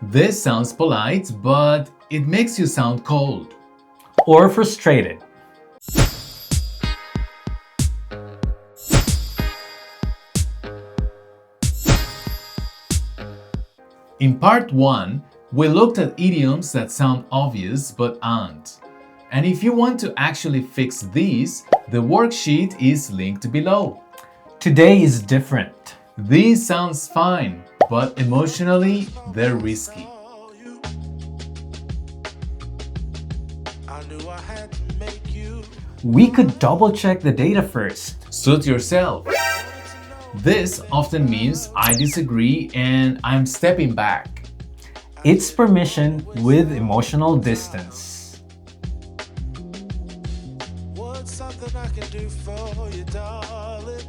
This sounds polite, but it makes you sound cold. Or frustrated. In part 1, we looked at idioms that sound obvious but aren't. And if you want to actually fix these, the worksheet is linked below. Today is different. These sounds fine, but emotionally, they're risky. We could double-check the data first. Suit yourself. This often means I disagree and I'm stepping back. It's permission with emotional distance. What's something I can do for you, darling?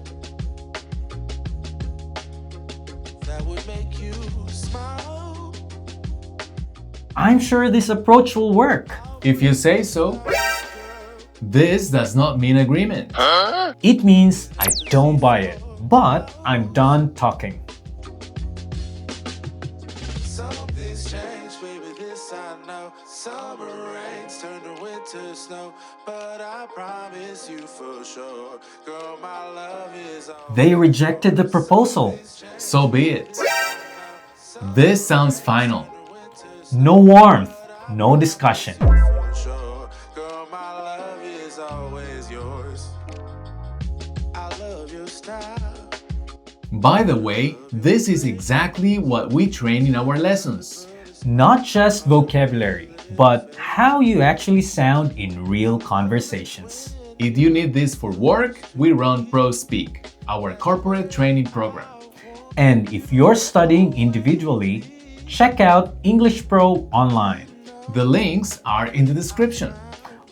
That would make you smile. I'm sure this approach will work. If you say so. This does not mean agreement. It means I don't buy it, but I'm done talking. Something's changed, baby, this I know. Summer rains turn to winter snow, but I promise you for sure, girl, my love is all. They rejected the proposal. So be it. This sounds final. No warmth, no discussion. For sure, girl, my love is always yours. I love your style. By the way, this is exactly what we train in our lessons. Not just vocabulary, but how you actually sound in real conversations. If you need this for work, we run ProSpeak, our corporate training program. And if you're studying individually, check out English Pro online. The links are in the description.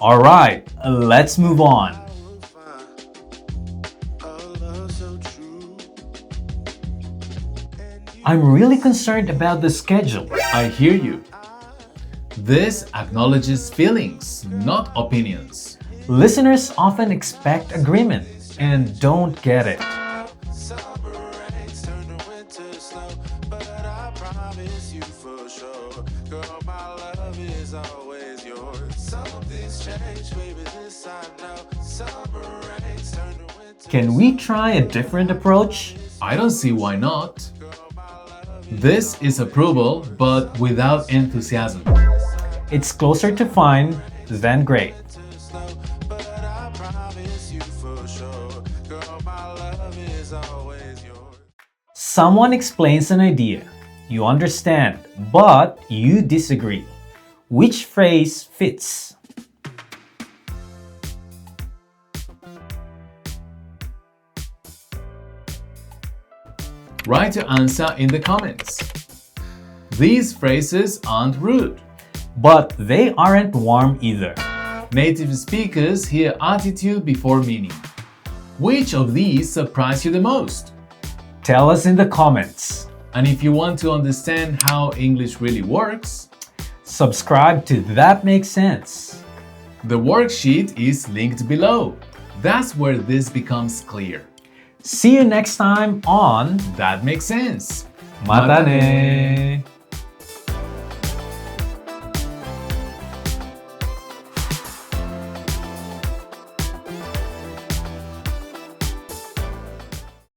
Alright, let's move on. I'm really concerned about the schedule. I hear you. This acknowledges feelings, not opinions. Listeners often expect agreement and don't get it. Summer rains turn to winter snow, but I promise you for sure, girl, my love is always yours. Something's changed, baby, this I know. Summer rains turn to winter. Can we try a different approach? I don't see why not. This is approval, but without enthusiasm. It's closer to fine than great. But I promise you for sure, girl, my love is always yours. Someone explains an idea. You understand, but you disagree. Which phrase fits? Write your answer in the comments. These phrases aren't rude. But they aren't warm either. Native speakers hear attitude before meaning. Which of these surprised you the most? Tell us in the comments. And if you want to understand how English really works, Subscribe to That Makes Sense. the worksheet is linked below. That's where this becomes clear. See you next time on That makes sense. Mata ne!